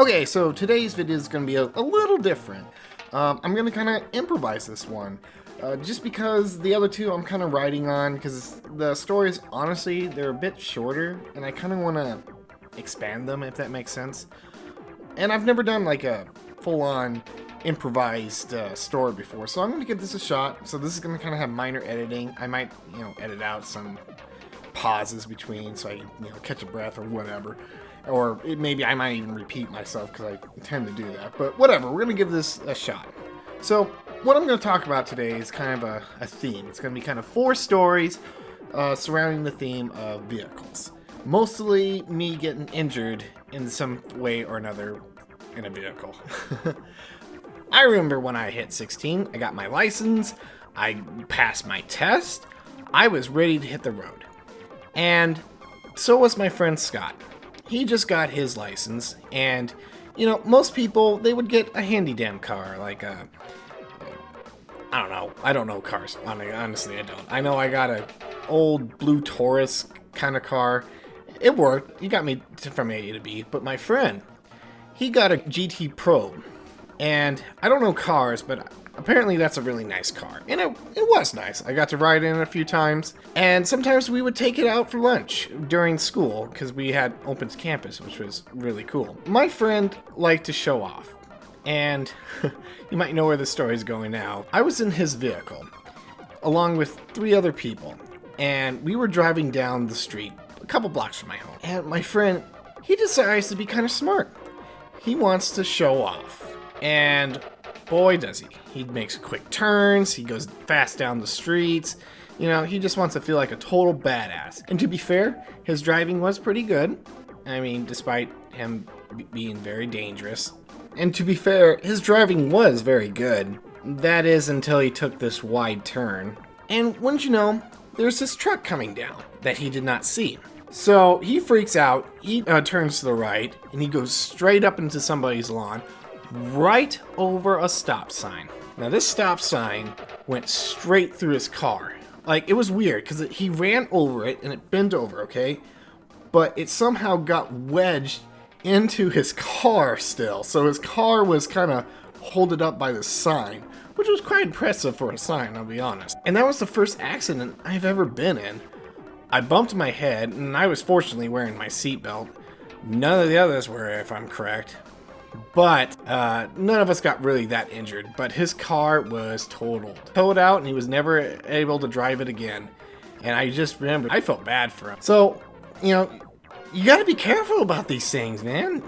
Okay, so today's video is going to be a little different. I'm going to kind of improvise this one. Just because the other two I'm kind of riding on, because the stories, honestly, they're a bit shorter, and I kind of want to expand them, if that makes sense. And I've never done like a full-on improvised story before, so I'm going to give this a shot. So this is going to kind of have minor editing. I might, edit out some pauses between so I can, catch a breath or whatever. Or maybe I might even repeat myself because I tend to do that. But whatever, we're going to give this a shot. So what I'm going to talk about today is kind of a theme. It's going to be kind of 4 stories surrounding the theme of vehicles. Mostly me getting injured in some way or another in a vehicle. I remember when I hit 16, I got my license, I passed my test, I was ready to hit the road. And so was my friend Scott. He just got his license, and, most people, they would get a handy-damn car, like a, I don't know, I don't know cars, honestly I don't. I know I got a old blue Taurus kind of car. It worked, he got me from A to B, but my friend, he got a GT Probe, and I don't know cars, but apparently that's a really nice car, and it was nice. I got to ride in it a few times, and sometimes we would take it out for lunch during school because we had open campus, which was really cool. My friend liked to show off, and you might know where the story is going now. I was in his vehicle along with 3 other people, and we were driving down the street a couple blocks from my home, and my friend, he decides to be kind of smart. He wants to show off, and boy does he. He makes quick turns, he goes fast down the streets, he just wants to feel like a total badass. And to be fair, his driving was pretty good. I mean, despite him being very dangerous. And to be fair, his driving was very good. That is until he took this wide turn. And wouldn't you know, there's this truck coming down that he did not see. So he freaks out, he turns to the right, and he goes straight up into somebody's lawn, right over a stop sign. Now this stop sign went straight through his car. Like, it was weird because he ran over it and it bent over, okay? But it somehow got wedged into his car still. So his car was kind of holded up by the sign, which was quite impressive for a sign, I'll be honest. And that was the first accident I've ever been in. I bumped my head, and I was fortunately wearing my seatbelt. None of the others were, if I'm correct. But none of us got really that injured, but his car was towed out, and he was never able to drive it again. And I just remember, I felt bad for him. So, you gotta be careful about these things, man.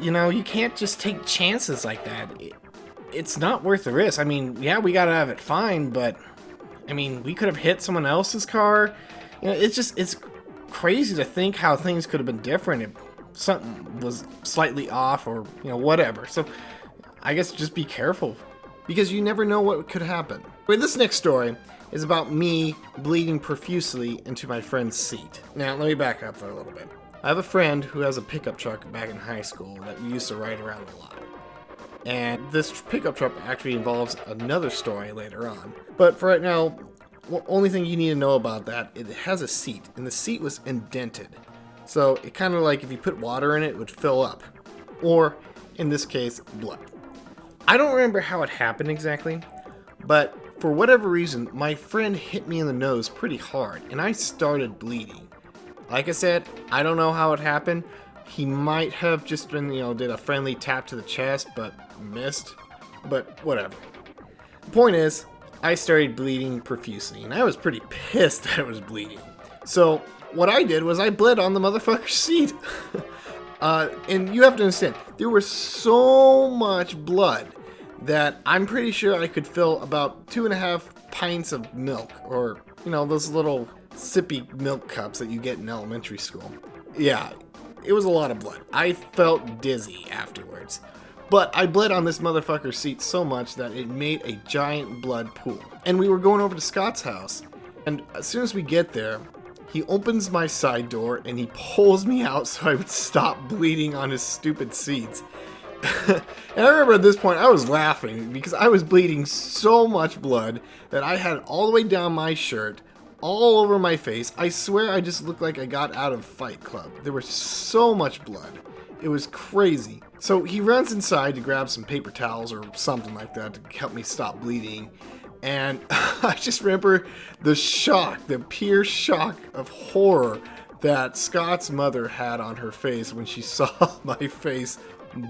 You can't just take chances like that. It's not worth the risk. I mean, yeah, we gotta have it fine, but, we could have hit someone else's car. It's crazy to think how things could have been different if something was slightly off or whatever. So I guess just be careful because you never know what could happen. Wait, this next story is about me bleeding profusely into my friend's seat. Now let me back up for a little bit. I have a friend who has a pickup truck back in high school that we used to ride around a lot. And this pickup truck actually involves another story later on. But for right now, the only thing you need to know about that, it has a seat, and the seat was indented. So it kind of like if you put water in it, it would fill up. Or, in this case, blood. I don't remember how it happened exactly, but for whatever reason, my friend hit me in the nose pretty hard, and I started bleeding. Like I said, I don't know how it happened. He might have just been, did a friendly tap to the chest, but missed. But whatever. The point is, I started bleeding profusely, and I was pretty pissed that I was bleeding. So what I did was I bled on the motherfucker's seat. And you have to understand, there was so much blood that I'm pretty sure I could fill about 2.5 pints of milk, or, those little sippy milk cups that you get in elementary school. Yeah, it was a lot of blood. I felt dizzy afterwards. But I bled on this motherfucker's seat so much that it made a giant blood pool. And we were going over to Scott's house, and as soon as we get there, he opens my side door and he pulls me out so I would stop bleeding on his stupid seats. And I remember at this point I was laughing because I was bleeding so much blood that I had all the way down my shirt, all over my face. I swear I just looked like I got out of Fight Club. There was so much blood. It was crazy. So he runs inside to grab some paper towels or something like that to help me stop bleeding. And I just remember the shock, the pure shock of horror that Scott's mother had on her face when she saw my face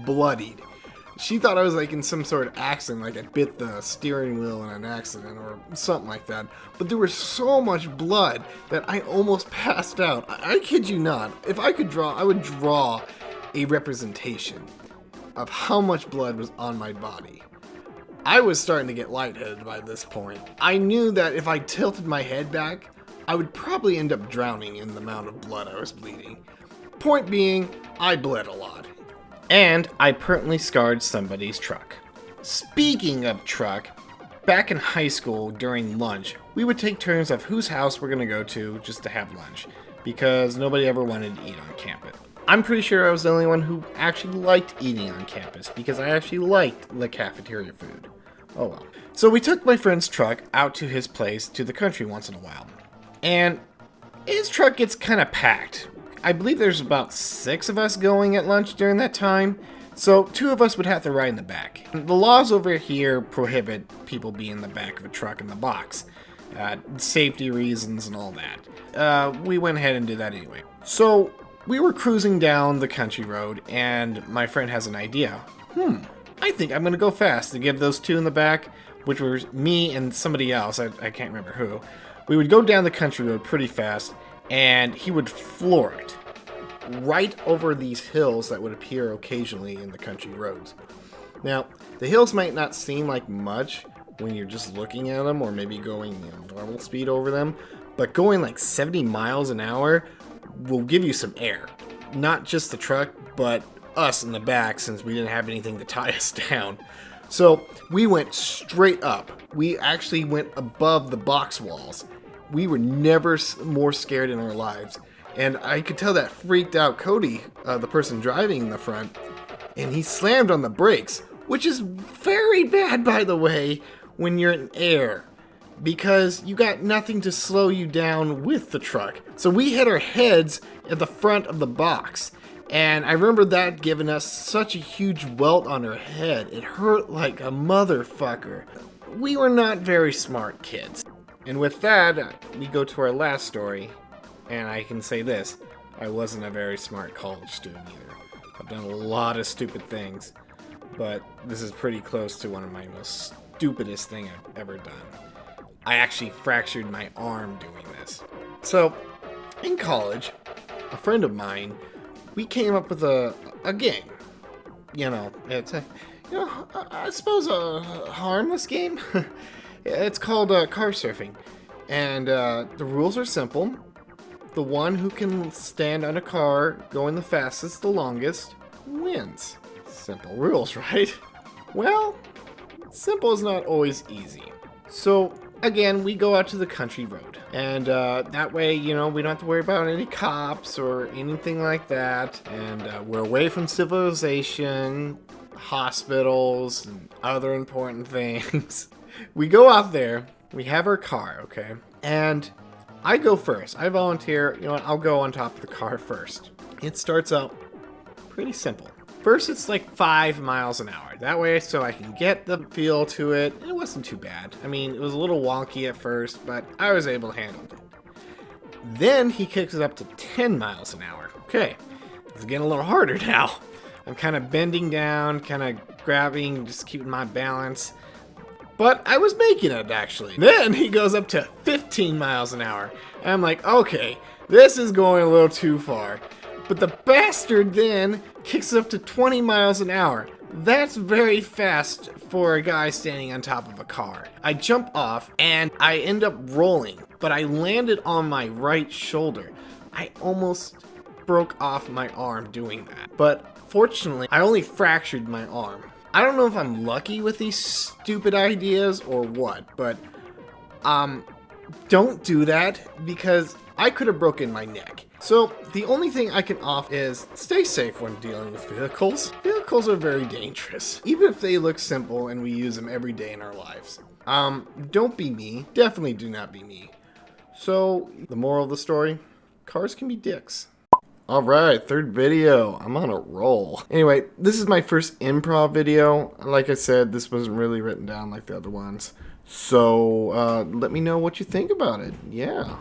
bloodied. She thought I was like in some sort of accident, like I bit the steering wheel in an accident or something like that. But there was so much blood that I almost passed out. I kid you not. If I could draw, I would draw a representation of how much blood was on my body. I was starting to get lightheaded by this point. I knew that if I tilted my head back, I would probably end up drowning in the amount of blood I was bleeding. Point being, I bled a lot. And I permanently scarred somebody's truck. Speaking of truck, back in high school during lunch, we would take turns of whose house we're gonna go to just to have lunch, because nobody ever wanted to eat on campus. I'm pretty sure I was the only one who actually liked eating on campus, because I actually liked the cafeteria food. Oh well. So we took my friend's truck out to his place to the country once in a while. And his truck gets kind of packed. I believe there's about 6 of us going at lunch during that time, so 2 of us would have to ride in the back. The laws over here prohibit people being in the back of a truck in the box. Safety reasons and all that. We went ahead and did that anyway. So we were cruising down the country road, and my friend has an idea. I think I'm gonna go fast to give those 2 in the back, which were me and somebody else, I can't remember who. We would go down the country road pretty fast, and he would floor it right over these hills that would appear occasionally in the country roads. Now, the hills might not seem like much when you're just looking at them or maybe going normal speed over them, but going like 70 miles an hour will give you some air. Not just the truck, but us in the back, since we didn't have anything to tie us down. So we went straight up. We actually went above the box walls. We were never more scared in our lives. And I could tell that freaked out Cody, the person driving in the front, and he slammed on the brakes, which is very bad, by the way, when you're in air, because you got nothing to slow you down with the truck. So we hit our heads at the front of the box, and I remember that giving us such a huge welt on our head. It hurt like a motherfucker. We were not very smart kids. And with that, we go to our last story, and I can say this: I wasn't a very smart college student either. I've done a lot of stupid things, but this is pretty close to one of my most stupidest things I've ever done. I actually fractured my arm doing this. So, in college, a friend of mine, we came up with a game. It's I suppose a harmless game. It's called car surfing, and the rules are simple. The one who can stand on a car going the fastest, the longest, wins. Simple rules, right? Well, simple is not always easy. So, again, we go out to the country road, and that way, we don't have to worry about any cops or anything like that, and we're away from civilization, hospitals, and other important things. We go out there, we have our car, okay? And I go first. I volunteer, I'll go on top of the car first. It starts out pretty simple. First, it's like 5 miles an hour. That way, so I can get the feel to it. It wasn't too bad. I mean, it was a little wonky at first, but I was able to handle it. Then he kicks it up to 10 miles an hour. Okay, it's getting a little harder now. I'm kind of bending down, kind of grabbing, just keeping my balance. But I was making it, actually. Then he goes up to 15 miles an hour. And I'm like, okay, this is going a little too far. But the bastard then kicks it up to 20 miles an hour. That's very fast for a guy standing on top of a car. I jump off and I end up rolling, but I landed on my right shoulder. I almost broke off my arm doing that. But fortunately, I only fractured my arm. I don't know if I'm lucky with these stupid ideas or what, but don't do that, because I could have broken my neck. So the only thing I can offer is stay safe when dealing with vehicles. Vehicles are very dangerous, even if they look simple and we use them every day in our lives. Don't be me. Definitely do not be me. So the moral of the story, cars can be dicks. Alright, third video. I'm on a roll. Anyway, this is my first improv video. Like I said, this wasn't really written down like the other ones. So, let me know what you think about it. Yeah.